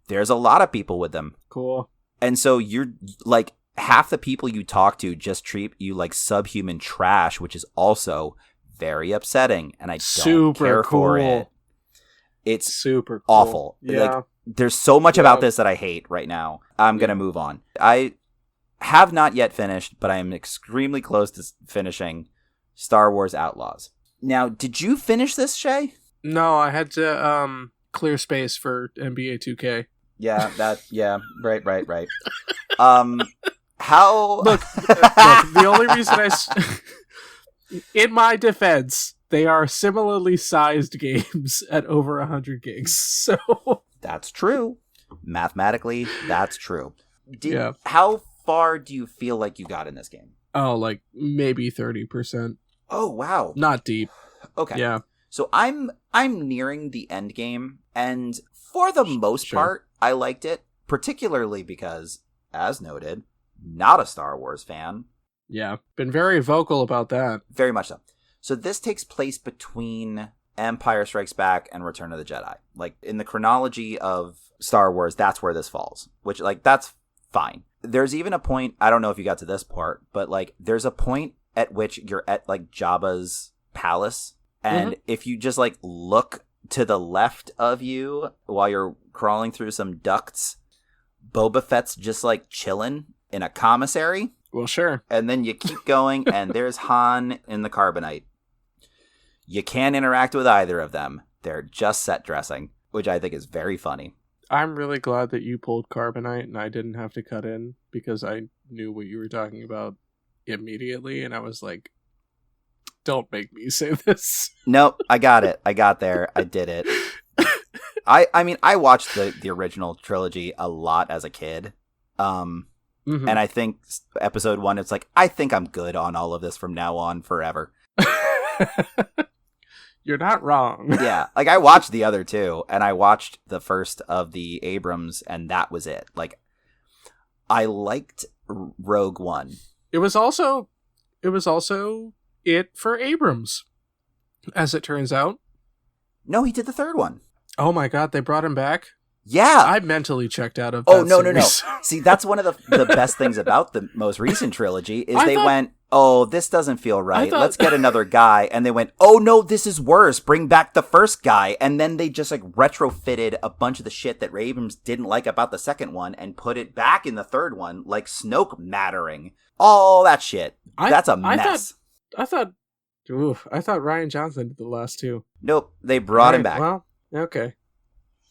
There's a lot of people with them. Cool. And so you're like... half the people you talk to just treat you like subhuman trash, which is also very upsetting, and I don't care for it. It's super cool. Awful. Yeah. Like, there's so much about this that I hate right now. I'm going to move on. I have not yet finished, but I am extremely close to finishing Star Wars Outlaws. Now, did you finish this, Shea? No, I had to clear space for NBA 2K. Yeah, right. How? Look, the only reason in my defense, they are similarly sized games at over 100 gigs. So that's true. Mathematically, that's true. How far do you feel like you got in this game? Oh, like maybe 30%. Oh, wow. Not deep. Okay. Yeah. So I'm nearing the end game, and for the most part, I liked it, particularly because, as noted, not a Star Wars fan. Yeah. Been very vocal about that. Very much so. So this takes place between Empire Strikes Back and Return of the Jedi. Like, in the chronology of Star Wars, that's where this falls, which, like, that's fine. There's even a point, I don't know if you got to this part, but, like, there's a point at which you're at, like, Jabba's palace, and if you just, like, look to the left of you while you're crawling through some ducts, Boba Fett's just, like, chilling in a commissary. Well, sure. And then you keep going, and there's Han in the carbonite. You can't interact with either of them. They're just set dressing, which I think is very funny. I'm really glad that you pulled carbonite and I didn't have to cut in, because I knew what you were talking about immediately, and I was like, don't make me say this. Nope, I got it. I got there. I did it. I mean, I watched the original trilogy a lot as a kid. And I think episode 1, it's like, I think I'm good on all of this from now on forever. You're not wrong. Yeah, like, I watched the other two, and I watched the first of the Abrams, and that was it. Like, I liked Rogue One. It was also it for Abrams, as it turns out. No, he did the third one. Oh my god, they brought him back? Yeah. I mentally checked out of that series. No. See, that's one of the best things about the most recent trilogy is they went, oh, this doesn't feel right. Let's get another guy. And they went, oh, no, this is worse. Bring back the first guy. And then they just, like, retrofitted a bunch of the shit that Abrams didn't like about the second one and put it back in the third one, like Snoke mattering. All that shit. That's a mess. I thought Rian Johnson did the last two. Nope, they brought him back. Well, okay.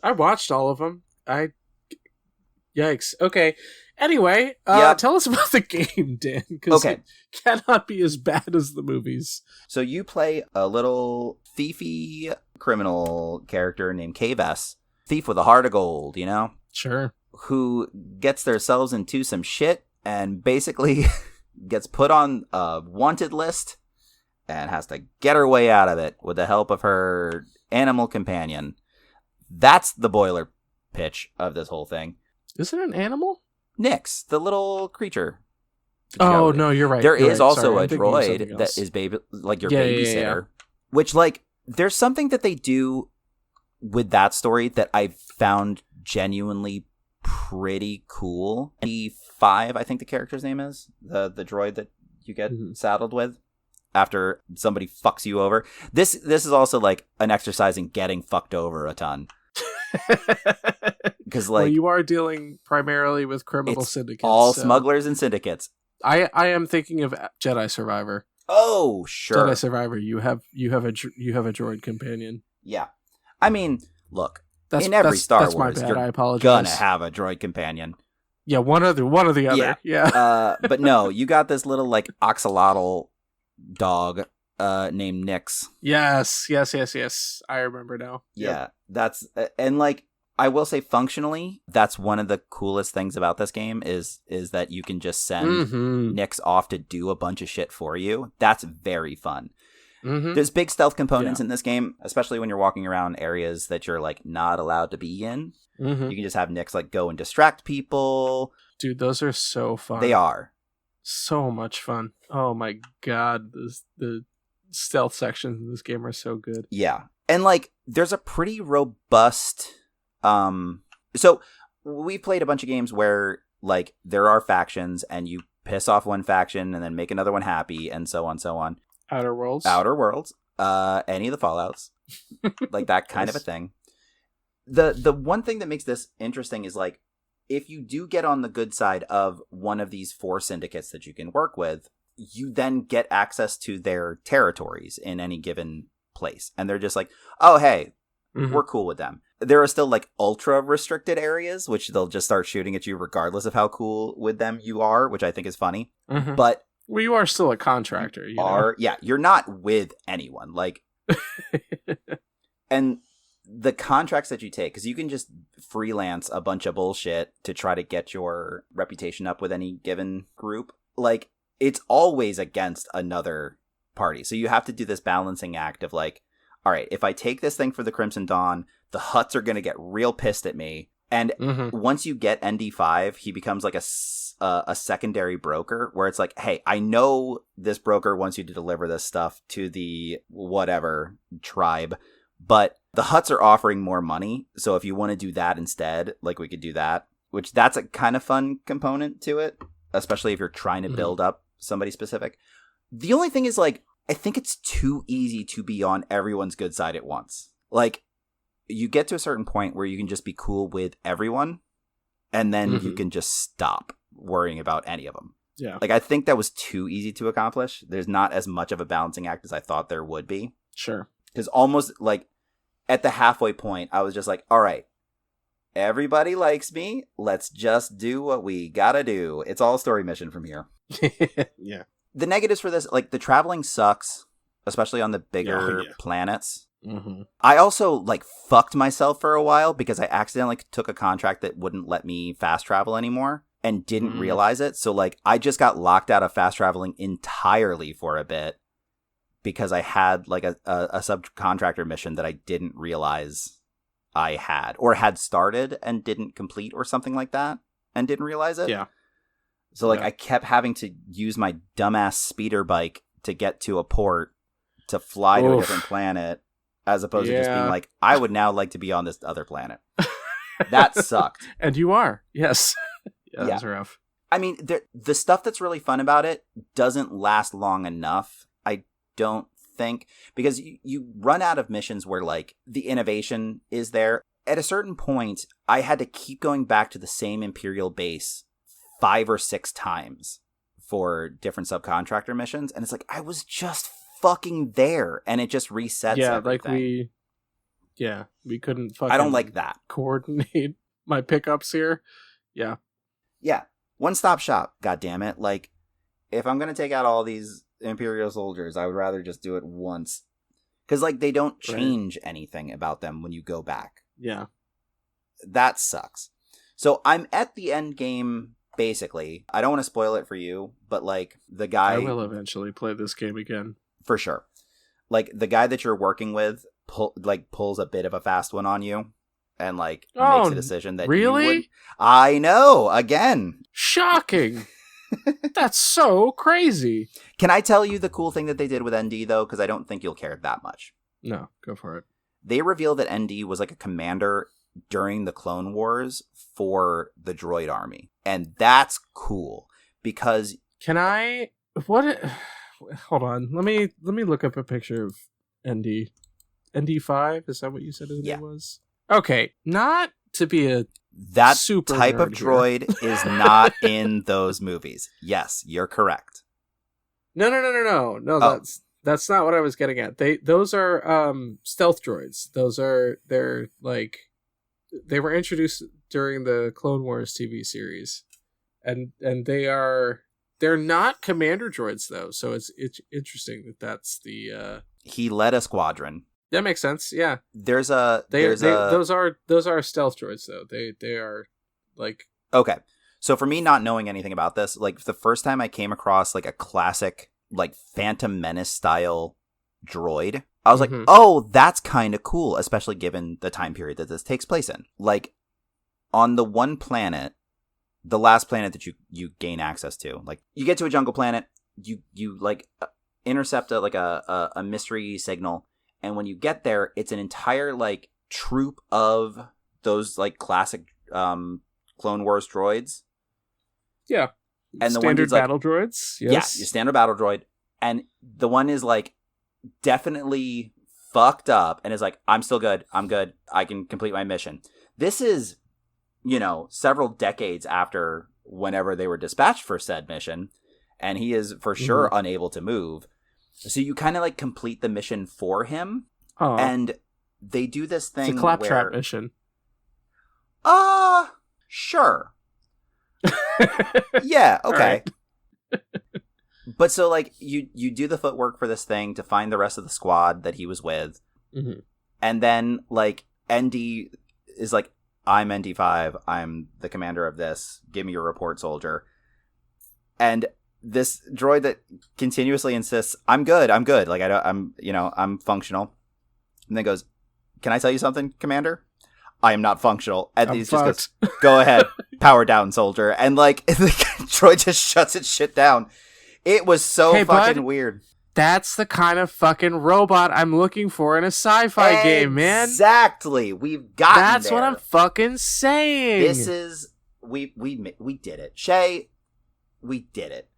I watched all of them. Yikes. Okay. Anyway, tell us about the game, Dan, because it cannot be as bad as the movies. So you play a little thiefy criminal character named K-Vess, thief with a heart of gold, you know? Sure. Who gets themselves into some shit and basically gets put on a wanted list and has to get her way out of it with the help of her animal companion. That's the boiler pitch of this whole thing. Is it an animal? Nyx, the little creature. Oh, no, you're right. There you're is right. also Sorry, a droid that is your babysitter. Yeah. Which, like, there's something that they do with that story that I found genuinely pretty cool. E5, I think the character's name is, the droid that you get saddled with after somebody fucks you over. This is also, like, an exercise in getting fucked over a ton. Because, like, you are dealing primarily with criminal syndicates. All smugglers and syndicates. I am thinking of Jedi Survivor. Oh, sure. Jedi Survivor. You have a droid companion. Yeah, I mean, look, in every Star Wars, my bad. you're I apologize. gonna have a droid companion. Yeah, one or the other. Yeah. But no, you got this little, like, axolotl dog named Nyx. Yes. I remember now. Yeah, that's and, like, I will say functionally, that's one of the coolest things about this game is that you can just send Nyx off to do a bunch of shit for you. That's very fun. There's big stealth components in this game, especially when you're walking around areas that you're, like, not allowed to be in. You can just have Nyx, like, go and distract people. Dude, those are so fun. They are. So much fun. Oh my god, the stealth sections in this game are so good. Yeah. And, like, there's a pretty robust... So we played a bunch of games where, like, there are factions and you piss off one faction and then make another one happy and so on. Outer Worlds. Any of the Fallouts. Like, that kind of a thing. The one thing that makes this interesting is, like, if you do get on the good side of one of these 4 syndicates that you can work with, you then get access to their territories in any given place. And they're just like, oh, hey, we're cool with them. There are still, like, ultra restricted areas, which they'll just start shooting at you regardless of how cool with them you are, which I think is funny. But well, you are still a contractor. You know? Yeah, you're not with anyone. Like, and the contracts that you take, because you can just freelance a bunch of bullshit to try to get your reputation up with any given group. Like, it's always against another party. So you have to do this balancing act of like, all right, if I take this thing for the Crimson Dawn, the Hutts are going to get real pissed at me. And once you get ND5, he becomes like a secondary broker where it's like, hey, I know this broker wants you to deliver this stuff to the whatever tribe, but the Hutts are offering more money. So if you want to do that instead, like we could do that, which that's a kind of fun component to it, especially if you're trying to build up somebody specific. The only thing is like, I think it's too easy to be on everyone's good side at once. Like, you get to a certain point where you can just be cool with everyone, and then you can just stop worrying about any of them. Yeah. Like, I think that was too easy to accomplish. There's not as much of a balancing act as I thought there would be. Sure. Because almost, like, at the halfway point, I was just like, all right, everybody likes me. Let's just do what we gotta do. It's all story mission from here. Yeah. The negatives for this, like, the traveling sucks, especially on the bigger planets. I also like fucked myself for a while because I accidentally took a contract that wouldn't let me fast travel anymore and didn't realize it. So like I just got locked out of fast traveling entirely for a bit because I had like a subcontractor mission that I didn't realize I had or had started and didn't complete or something like that and didn't realize it. Yeah. So like I kept having to use my dumbass speeder bike to get to a port to fly to a different planet. As opposed to just being like, I would now like to be on this other planet. That sucked. And you are. Yes. That's rough. I mean, the stuff that's really fun about it doesn't last long enough, I don't think. Because you run out of missions where, like, the innovation is there. At a certain point, I had to keep going back to the same Imperial base 5 or 6 times for different subcontractor missions. And it's like, I was just fucking there, and it just resets everything. Like we couldn't fucking I don't like that. Coordinate my pickups here. Yeah. One-stop shop, god damn it. Like, if I'm gonna take out all these Imperial soldiers, I would rather just do it once. Because, like, they don't change anything about them when you go back. Yeah. That sucks. So I'm at the end game, basically. I don't want to spoil it for you, but, like, the guy... I will eventually play this game again. For sure. Like, the guy that you're working with pulls a bit of a fast one on you and, like, makes a decision that really? You would... I know! Again! Shocking! That's so crazy! Can I tell you the cool thing that they did with ND, though? Because I don't think you'll care that much. No, go for it. They revealed that ND was, like, a commander during the Clone Wars for the droid army. And that's cool. Because... Can I... What... Hold on. Let me look up a picture of ND. ND5? Is that what you said his name was? Okay. Not to be a that super type of droid is not in those movies. Yes, you're correct. No. That's not what I was getting at. Those are stealth droids. They're like they were introduced during the Clone Wars TV series. And they're not commander droids though, so it's interesting that that's the. He led a squadron. That makes sense. Yeah. Those are stealth droids though. They are like. Okay, so for me, not knowing anything about this, like the first time I came across like a classic like Phantom Menace style droid, I was like, oh, that's kind of cool, especially given the time period that this takes place in. Like on the one planet. The last planet that you gain access to, like you get to a jungle planet, you like intercept a mystery signal, and when you get there, it's an entire like troop of those like classic Clone Wars droids. Yeah, and the standard one battle droids. Yes. Yeah, your standard battle droid, and the one is like definitely fucked up, and is like, I'm still good. I'm good. I can complete my mission. This is. Several decades after whenever they were dispatched for said mission, and he is for sure unable to move. So you kind of like complete the mission for him, and they do this thing. It's a claptrap mission. Sure. Yeah, okay. Right. But so like you do the footwork for this thing to find the rest of the squad that he was with, and then like ND is like, I'm ND5, I'm the commander of this, give me your report, soldier. And this droid that continuously insists, I'm good. Like, I'm functional. And then goes, can I tell you something, Commander? I am not functional. And he just goes, go ahead, power down, soldier. And, like, the droid just shuts its shit down. It was so fucking weird. That's the kind of fucking robot I'm looking for in a sci-fi game, man. Exactly. We've gotten That's there. what I'm fucking saying. This is... We did it. Shea, we did it.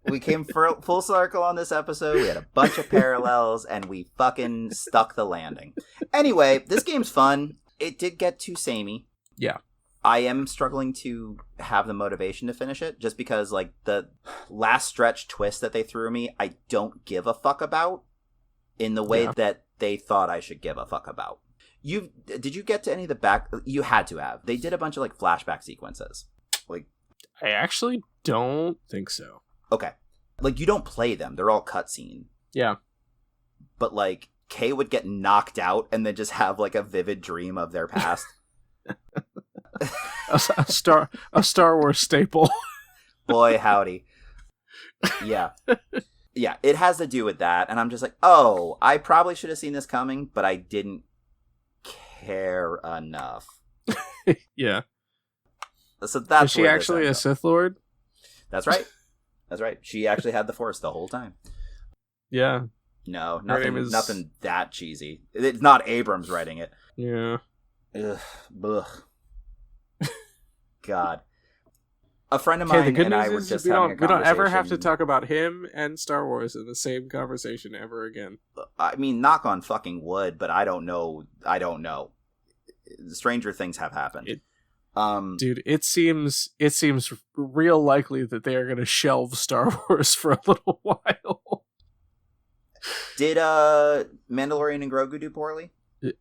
We came full circle on this episode. We had a bunch of parallels, and we fucking stuck the landing. Anyway, this game's fun. It did get too samey. Yeah. I am struggling to have the motivation to finish it, just because, like, the last stretch twist that they threw me, I don't give a fuck about in the way that they thought I should give a fuck about. Did you get to any of the back? You had to have. They did a bunch of, like, flashback sequences. Like, I actually don't think so. Okay. Like, you don't play them. They're all cutscene. Yeah. But, like, Kay would get knocked out and then just have, like, a vivid dream of their past. a Star Wars staple. Boy, howdy. Yeah. Yeah, it has to do with that. And I'm just like, oh, I probably should have seen this coming, but I didn't care enough. Yeah. So that's Is she actually a Sith Lord? That's right. That's right. She actually had the Force the whole time. Yeah. No, nothing that cheesy. It's not Abrams writing it. Yeah. Ugh. God. A friend of mine and I were just having a conversation. We don't ever have to talk about him and Star Wars in the same conversation ever again. I mean, knock on fucking wood, but I don't know. Stranger things have happened. Dude, it seems real likely that they are going to shelve Star Wars for a little while. Did Mandalorian and Grogu do poorly?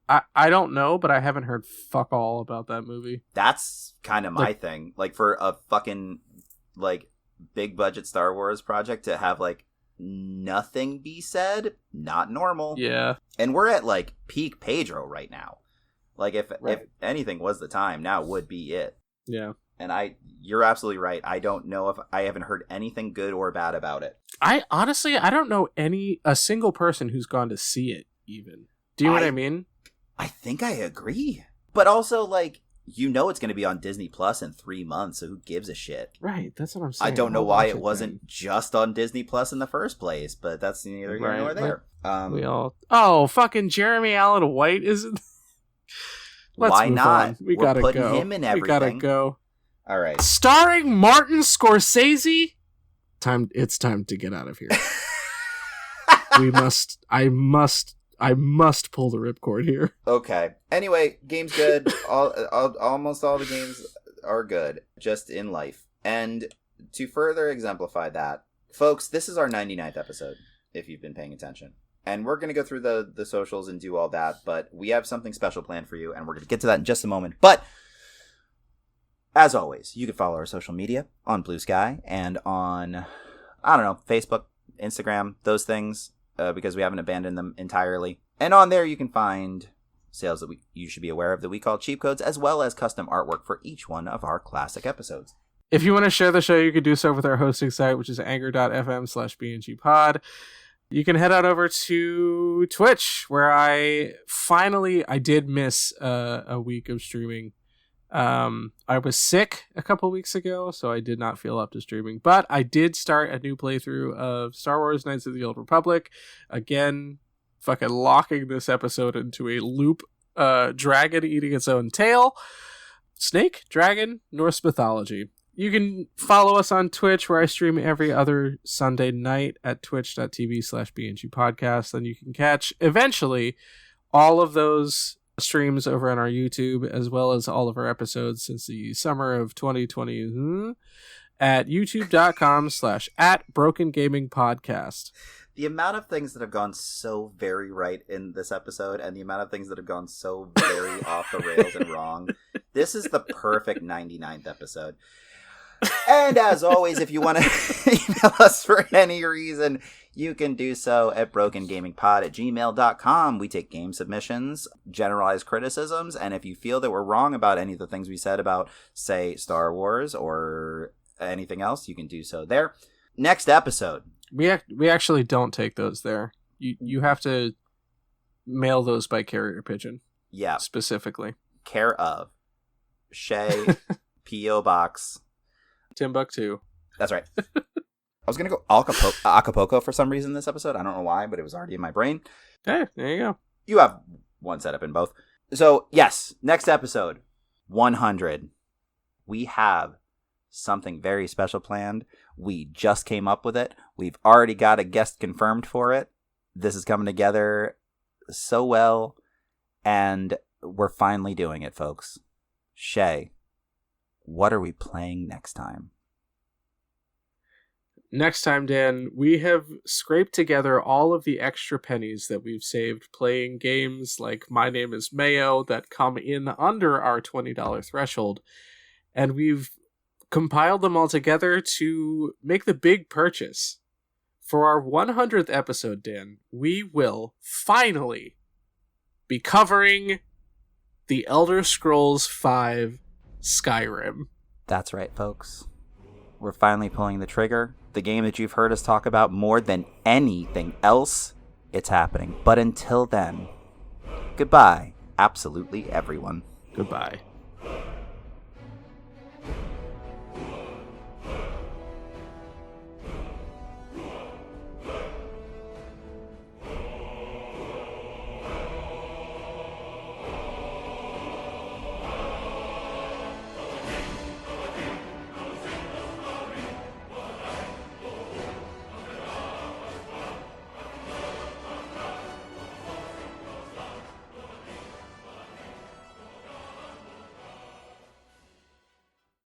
I don't know, but I haven't heard fuck all about that movie. That's kind of my thing. Like, for a fucking, like, big budget Star Wars project to have, like, nothing be said, not normal. Yeah. And we're at, like, peak Pedro right now. Like, if anything was the time, now would be it. Yeah. And you're absolutely right. I don't know if I haven't heard anything good or bad about it. I don't know a single person who's gone to see it, even. Do you know what I mean? I think I agree. But also, like, it's going to be on Disney Plus in 3 months, so who gives a shit? Right, that's what I'm saying. I don't know why it wasn't just on Disney Plus in the first place, but that's neither here nor there. Fucking Jeremy Allen White isn't... Why not? On. We're gotta putting go. him in everything. We gotta go. All right. Starring Martin Scorsese. It's time to get out of here. I must pull the ripcord here. Okay. Anyway, game's good. Almost all the games are good, just in life. And to further exemplify that, folks, this is our 99th episode, if you've been paying attention. And we're going to go through the socials and do all that, but we have something special planned for you, and we're going to get to that in just a moment. But, as always, you can follow our social media on Blue Sky and on, Facebook, Instagram, those things, because we haven't abandoned them entirely. And on there, you can find sales that you should be aware of that we call cheap codes, as well as custom artwork for each one of our classic episodes. If you want to share the show, you can do so with our hosting site, which is anchor.fm/bngpod. You can head on over to Twitch, where I did miss a week of streaming. I was sick a couple weeks ago, so I did not feel up to streaming. But I did start a new playthrough of Star Wars Knights of the Old Republic. Again, fucking locking this episode into a loop. Dragon eating its own tail. Snake, dragon, Norse mythology. You can follow us on Twitch, where I stream every other Sunday night at twitch.tv/bngpodcast. Then you can catch, eventually, all of those streams over on our YouTube, as well as all of our episodes since the summer of 2020 at youtube.com/@brokengamingpodcast. The amount of things that have gone so very right in this episode, and the amount of things that have gone so very off the rails and wrong. This is the perfect 99th episode. And as always, if you want to email us for any reason, you can do so at brokengamingpod@gmail.com. We take game submissions, generalized criticisms, and if you feel that we're wrong about any of the things we said about, say, Star Wars or anything else, you can do so there. Next episode. We actually don't take those there. You have to mail those by carrier pigeon. Yeah. Specifically. Care of Shea, P.O. Box. Timbuktu. That's right. I was going to go Acapulco for some reason this episode. I don't know why, but it was already in my brain. Hey, there you go. You have one setup in both. So, yes, next episode, 100. We have something very special planned. We just came up with it. We've already got a guest confirmed for it. This is coming together so well, and we're finally doing it, folks. Shea, what are we playing next time? Next time, Dan, we have scraped together all of the extra pennies that we've saved playing games like My Name is Mayo that come in under our $20 threshold, and we've compiled them all together to make the big purchase. For our 100th episode, Dan, we will finally be covering The Elder Scrolls V Skyrim. That's right, folks. We're finally pulling the trigger. The game that you've heard us talk about more than anything else, it's happening. But until then, goodbye, absolutely everyone. Goodbye.